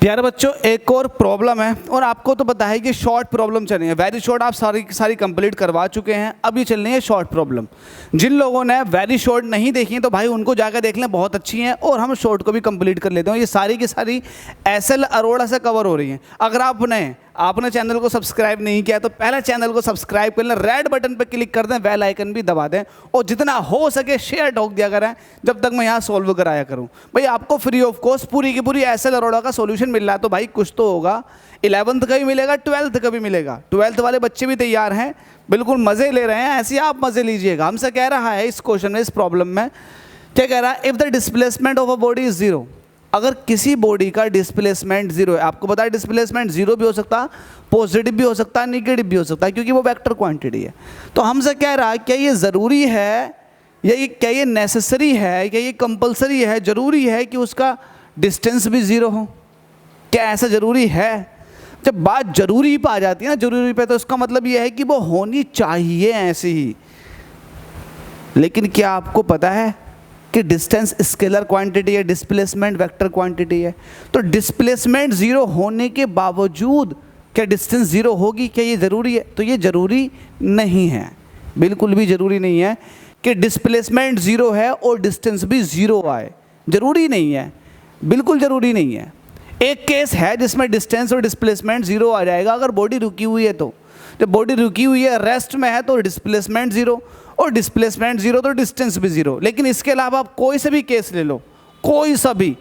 प्यारे बच्चों, एक और प्रॉब्लम है और आपको तो पता है कि शॉर्ट प्रॉब्लम चल रही है। वेरी शॉर्ट आप सारी कंप्लीट करवा चुके हैं, अब ये चल रही है शॉर्ट प्रॉब्लम। जिन लोगों ने वेरी शॉर्ट नहीं देखी है तो भाई उनको जाकर देख लें, बहुत अच्छी हैं। और हम शॉर्ट को भी कंप्लीट कर लेते हैं। ये सारी की सारी एसएल अरोड़ा से कवर हो रही हैं। अगर आपने चैनल को सब्सक्राइब नहीं किया तो पहले चैनल को सब्सक्राइब कर लें, रेड बटन पर क्लिक कर दें, बेल आइकन भी दबा दें और जितना हो सके शेयर ठोक दिया करें जब तक मैं यहाँ सॉल्व कराया करूँ। भाई आपको फ्री ऑफ कॉस्ट पूरी की पूरी एसएल अरोड़ा का सॉल्यूशन मिल रहा है तो भाई कुछ तो होगा। 11th का भी मिलेगा, 12th का भी मिलेगा। 12th वाले बच्चे भी तैयार हैं, बिल्कुल मज़े ले रहे हैं, ऐसे ही आप मज़े लीजिएगा। हमसे कह रहा है इस क्वेश्चन में, इस प्रॉब्लम में क्या कह रहा है, if the displacement of a body is zero. अगर किसी बॉडी का डिस्प्लेसमेंट जीरो है, आपको पता है डिस्प्लेसमेंट जीरो भी हो सकता, पॉजिटिव भी हो सकता है, निगेटिव भी हो सकता है, क्योंकि वो वेक्टर क्वांटिटी है। तो हमसे कह रहा है क्या ये ज़रूरी है या क्या ये नेसेसरी है, क्या ये कंपलसरी है, ज़रूरी है कि उसका डिस्टेंस भी ज़ीरो हो? क्या ऐसा ज़रूरी है? जब बात ज़रूरी पे आ जाती है ना, ज़रूरी पे, तो इसका मतलब ये है कि वो होनी चाहिए ऐसी ही। लेकिन क्या आपको पता है कि डिस्टेंस स्केलर क्वांटिटी है, डिस्प्लेसमेंट वेक्टर क्वांटिटी है। तो डिस्प्लेसमेंट ज़ीरो होने के बावजूद क्या डिस्टेंस ज़ीरो होगी? क्या ये ज़रूरी है? तो ये ज़रूरी नहीं है, बिल्कुल भी ज़रूरी नहीं है कि डिस्प्लेसमेंट ज़ीरो है और डिस्टेंस भी ज़ीरो आए। ज़रूरी नहीं है, बिल्कुल ज़रूरी नहीं है। एक केस है जिसमें डिस्टेंस और डिस्प्लेसमेंट ज़ीरो आ जाएगा, अगर बॉडी रुकी हुई है तो। जब बॉडी रुकी हुई है, रेस्ट में है, तो डिस्प्लेसमेंट ज़ीरो, और डिस्प्लेसमेंट ज़ीरो तो डिस्टेंस भी ज़ीरो। लेकिन इसके अलावा आप कोई सा भी केस ले लो, कोई सा भी,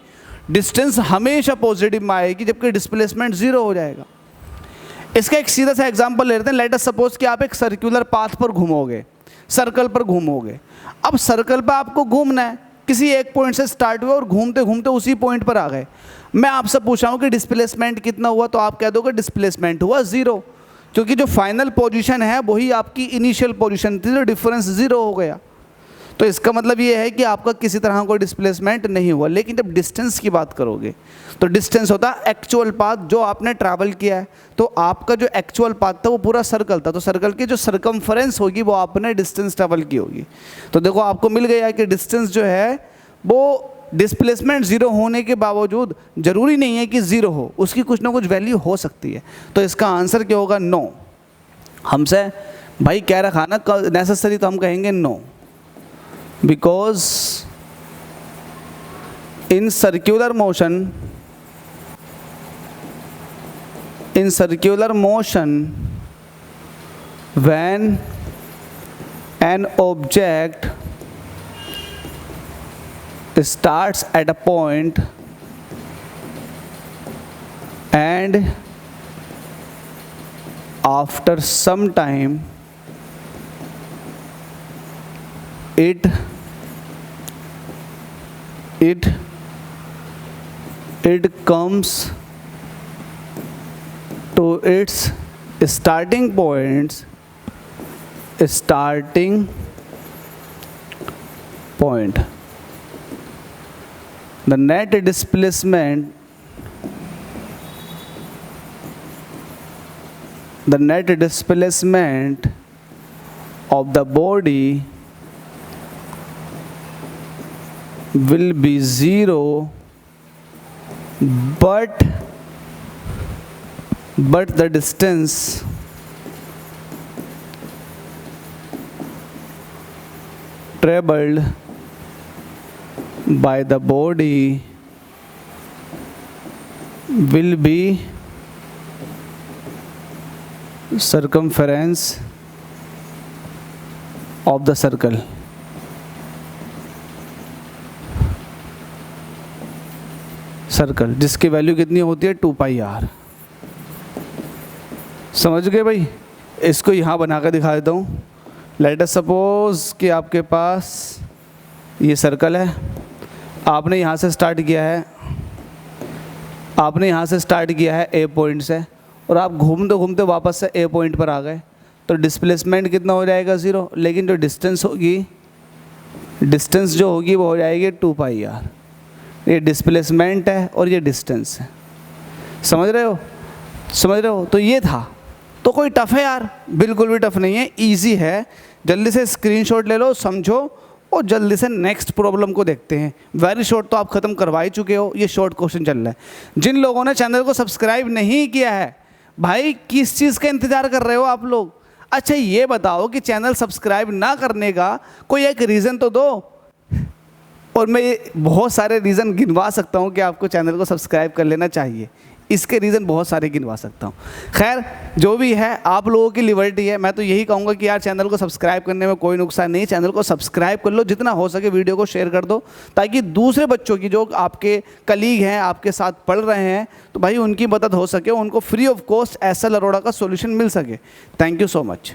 डिस्टेंस हमेशा पॉजिटिव में आएगी जबकि डिस्प्लेसमेंट ज़ीरो हो जाएगा। इसका एक सीधा सा एग्जांपल ले लेते हैं। लेट अस सपोज कि आप एक सर्कुलर पाथ पर घूमोगे, सर्कल पर घूमोगे। अब सर्कल पर आपको घूमना है, किसी एक पॉइंट से स्टार्ट हुआ और घूमते घूमते उसी पॉइंट पर आ गए। मैं आपसे पूछा हूँ कि डिस्प्लेसमेंट कितना हुआ, तो आप कह दोगे डिस्प्लेसमेंट हुआ ज़ीरो, क्योंकि जो फाइनल पोजीशन है वही आपकी इनिशियल पोजीशन थी, तो डिफरेंस ज़ीरो हो गया। तो इसका मतलब ये है कि आपका किसी तरह कोई डिस्प्लेसमेंट नहीं हुआ। लेकिन जब डिस्टेंस की बात करोगे तो डिस्टेंस होता है एक्चुअल पाथ जो आपने ट्रैवल किया है। तो आपका जो एक्चुअल पाथ था वो पूरा सर्कल था, तो सर्कल की जो सर्कमफ्रेंस होगी वो आपने डिस्टेंस ट्रैवल की होगी। तो देखो आपको मिल गया कि डिस्टेंस जो है वो डिस्प्लेसमेंट ज़ीरो होने के बावजूद ज़रूरी नहीं है कि ज़ीरो हो, उसकी कुछ ना कुछ वैल्यू हो सकती है। तो इसका आंसर क्या होगा? नो। हमसे भाई कह रखा ना नेसेसरी, तो हम कहेंगे no, because in circular motion when an object starts at a point and after some time it comes to its starting point. The net displacement of the body will be zero, but the distance traveled by the body will be circumference of the circle. Circle जिसकी value कितनी होती है 2πr। समझ गए भाई? इसको यहाँ बना कर दिखा देता हूँ। लेट अस सपोज कि आपके पास ये सर्कल है, आपने यहाँ से स्टार्ट किया है ए पॉइंट से, और आप घूमते घूमते वापस से ए पॉइंट पर आ गए। तो डिस्प्लेसमेंट कितना हो जाएगा? ज़ीरो। लेकिन जो डिस्टेंस जो होगी वो हो जाएगी 2πr। ये डिस्प्लेसमेंट है और ये डिस्टेंस है। समझ रहे हो? तो ये था। तो कोई टफ़ है यार? बिल्कुल भी टफ़ नहीं है, ईजी है। जल्दी से स्क्रीनशॉट ले लो, समझो और जल्दी से नेक्स्ट प्रॉब्लम को देखते हैं। वेरी शॉर्ट तो आप ख़त्म करवा ही चुके हो, ये शॉर्ट क्वेश्चन चल रहा है। जिन लोगों ने चैनल को सब्सक्राइब नहीं किया है, भाई किस चीज़ का इंतज़ार कर रहे हो आप लोग? अच्छा ये बताओ कि चैनल सब्सक्राइब ना करने का कोई एक रीज़न तो दो। और मैं बहुत सारे रीज़न गिनवा सकता हूँ कि आपको चैनल को सब्सक्राइब कर लेना चाहिए, इसके रीज़न बहुत सारे गिनवा सकता हूँ। खैर जो भी है आप लोगों की लिबर्टी है। मैं तो यही कहूँगा कि यार चैनल को सब्सक्राइब करने में कोई नुकसान नहीं, चैनल को सब्सक्राइब कर लो, जितना हो सके वीडियो को शेयर कर दो, ताकि दूसरे बच्चों की जो आपके कलीग हैं, आपके साथ पढ़ रहे हैं, तो भाई उनकी मदद हो सके, उनको free of cost SL Arora का सोल्यूशन मिल सके। Thank you so much.